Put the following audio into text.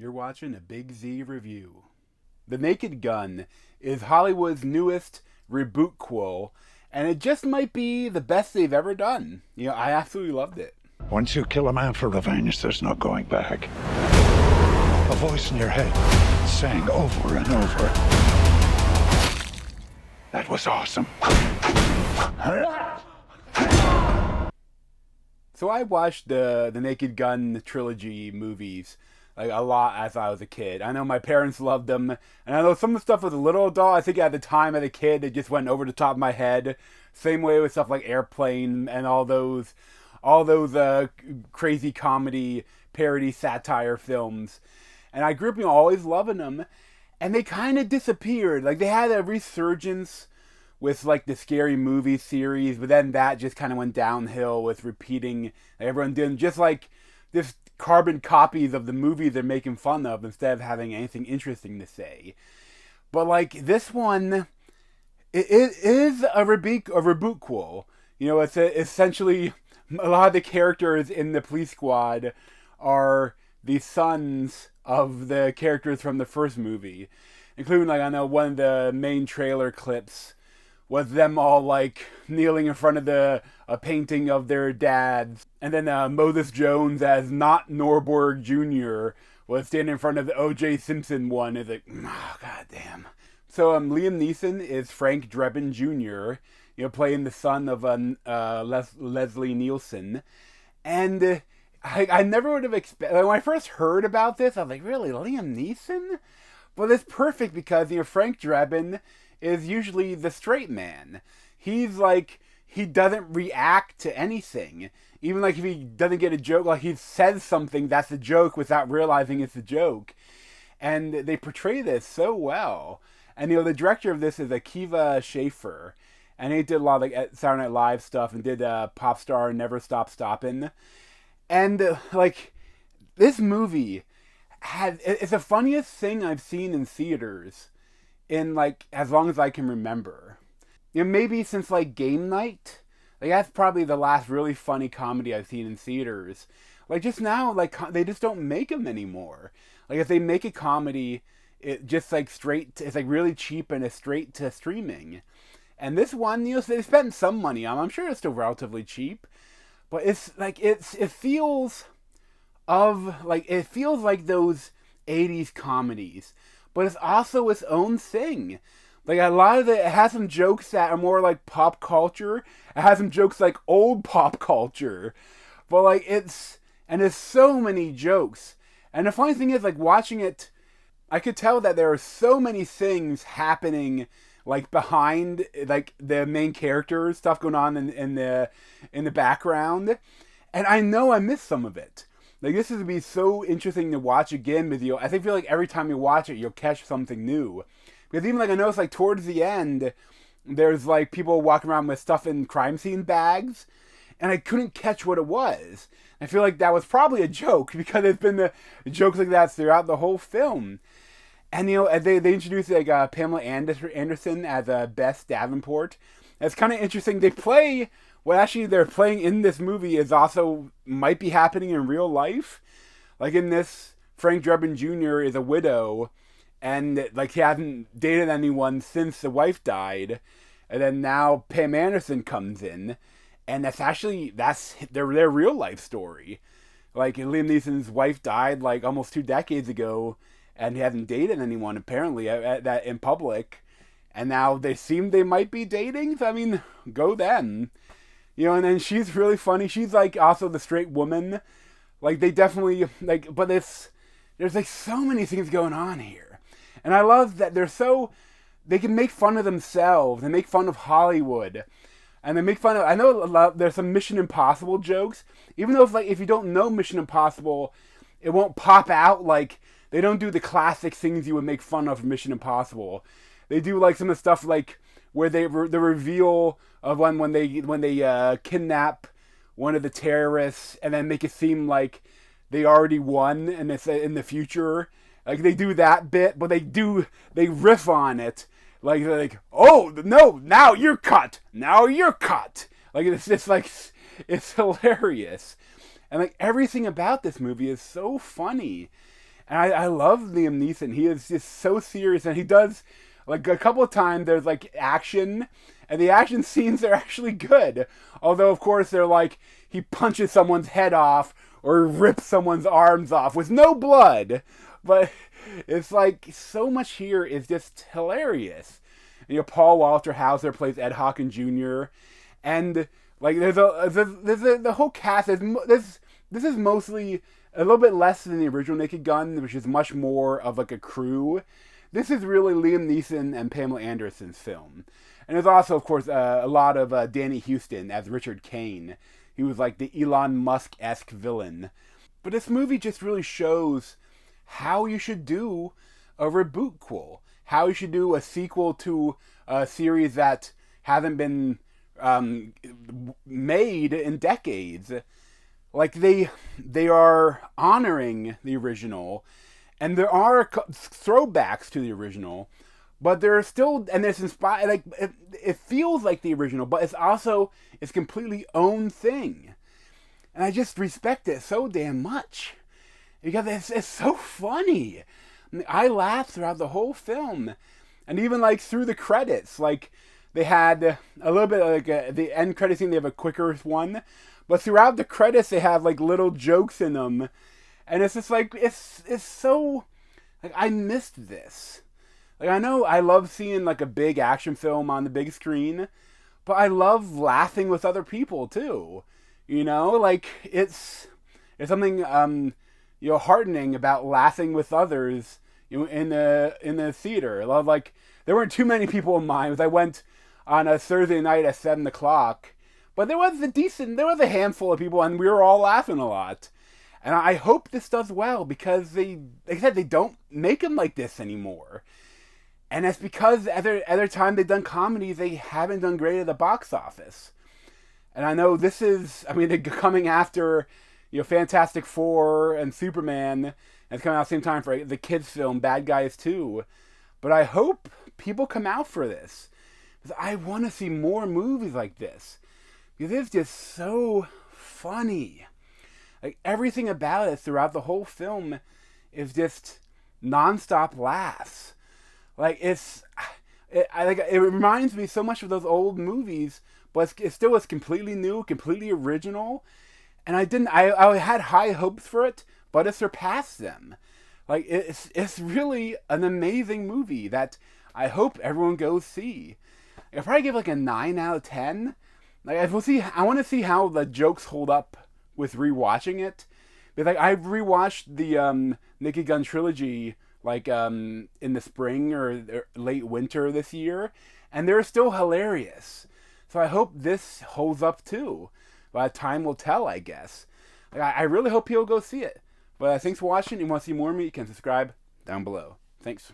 You're watching a Big Z review. The Naked Gun is Hollywood's newest Reboot-quel, and it just might be the best they've ever done. I absolutely loved it. Once you kill a man for revenge, there's no going back. A voice in your head saying over and over, "That was awesome." So I watched the Naked Gun trilogy movies a lot as I was a kid. I know my parents loved them, and I know some of the stuff was a little adult. I think at the time as a kid, it just went over the top of my head. Same way with stuff like Airplane and all those crazy comedy parody satire films. And I grew up, always loving them, and they kind of disappeared. Like they had a resurgence with like the Scary Movie series, but then that just kind of went downhill with repeating everyone doing just like this carbon copies of the movies they're making fun of instead of having anything interesting to say. But like this one, it is a reboot-quel. It's essentially a lot of the characters in the police squad are the sons of the characters from the first movie, including I know one of the main trailer clips was them all kneeling in front of a painting of their dads. And then Moses Jones as not Norberg Jr. was standing in front of the O.J. Simpson one. It's oh, goddamn. So Liam Neeson is Frank Drebin Jr., playing the son of Leslie Nielsen. And I never would have expected, when I first heard about this, I was like, really, Liam Neeson? But it's perfect because, Frank Drebin is usually the straight man. He's he doesn't react to anything. Even if he doesn't get a joke, he says something that's a joke without realizing it's a joke. And they portray this so well. And the director of this is Akiva Schaffer. And he did a lot of Saturday Night Live stuff and did Pop Star Never Stop Stoppin'. And this movie it's the funniest thing I've seen in theaters in as long as I can remember. Maybe since Game Night. That's probably the last really funny comedy I've seen in theaters. Just now, they just don't make them anymore. If they make a comedy, it just straight it's really cheap and it's straight to streaming. And this one, they spent some money on. I'm sure it's still relatively cheap, but it feels like those 80s comedies, but it's also its own thing. A lot of it has some jokes that are more pop culture. It has some jokes old pop culture. But it's so many jokes. And the funny thing is watching it, I could tell that there are so many things happening behind the main characters, stuff going on in the background. And I know I missed some of it. This would be so interesting to watch again with you. I feel every time you watch it, you'll catch something new. Because even I noticed towards the end, there's people walking around with stuff in crime scene bags, and I couldn't catch what it was. I feel that was probably a joke because there's been the jokes like that throughout the whole film. And they introduced Pamela Anderson as Bess Davenport. It's kind of interesting. They play what actually they're playing in this movie is also might be happening in real life. In this, Frank Drebin Jr. is a widow, and he hasn't dated anyone since the wife died. And then now Pam Anderson comes in, and that's their real life story. Liam Neeson's wife died almost 2 decades ago, and he hasn't dated anyone apparently that in public. And now they might be dating. So, go then. And then she's really funny. She's also the straight woman. They definitely but there's so many things going on here. And I love that they can make fun of themselves and make fun of Hollywood. And they make fun of, I know there's some Mission Impossible jokes. Even though if you don't know Mission Impossible, it won't pop out. They don't do the classic things you would make fun of from Mission Impossible. They do some of the stuff where the reveal of when they kidnap one of the terrorists and then make it seem like they already won and it's in the future. They do that bit, but they riff on it. They're oh no, now you're cut. Now you're cut. It's just it's hilarious. And everything about this movie is so funny. And I love Liam Neeson. He is just so serious, and he does, like, a couple of times there's like action, and the action scenes are actually good. Although, of course, they're like he punches someone's head off or rips someone's arms off with no blood. But it's like so much here is just hilarious. You know, Paul Walter Hauser plays Ed Hawkins Jr. And like there's the whole cast. This is mostly a little bit less than the original Naked Gun, which is much more of like a crew. This is really Liam Neeson and Pamela Anderson's film. And there's also, of course, a lot of Danny Houston as Richard Kane. He was like the Elon Musk-esque villain. But this movie just really shows how you should do a reboot-quel. How you should do a sequel to a series that hasn't been made in decades. Like, they are honoring the original, and there are throwbacks to the original, but there are still, and it's inspired, like, it feels like the original, but it's also its completely own thing. And I just respect it so damn much, because it's so funny. I mean, I laughed throughout the whole film, and even, like, through the credits, like, they had a little bit, like, the end credit scene, they have a quicker one, but throughout the credits, they have, like, little jokes in them, and it's just, like, it's so, like, I missed this. Like, I know I love seeing, like, a big action film on the big screen, but I love laughing with other people, too. You know, like, it's something, you know, heartening about laughing with others, you know, in the theater. Like, there weren't too many people in mine, because I went on a Thursday night at 7 o'clock, but there was a handful of people, and we were all laughing a lot. And I hope this does well, because like I said, they don't make them like this anymore. And that's because other time they've done comedies, they haven't done great at the box office. And I know this is, I mean, they're coming after, you know, Fantastic Four and Superman, and it's coming out at the same time for the kids' film, Bad Guys 2. But I hope people come out for this, because I want to see more movies like this. Because it's just so funny. Like, everything about it throughout the whole film is just nonstop laughs. Like, it reminds me so much of those old movies, but it still is completely new, completely original. And I had high hopes for it, but it surpassed them. Like, it's really an amazing movie that I hope everyone goes see. I'll probably give like a 9 out of 10. Like, I want to see how the jokes hold up with rewatching it. Because, like, I've rewatched the Naked Gun trilogy, like, in the spring or late winter this year, and they're still hilarious. So I hope this holds up too. But time will tell, I guess. Like, I really hope people go see it. But thanks for watching. If you want to see more of me, you can subscribe down below. Thanks.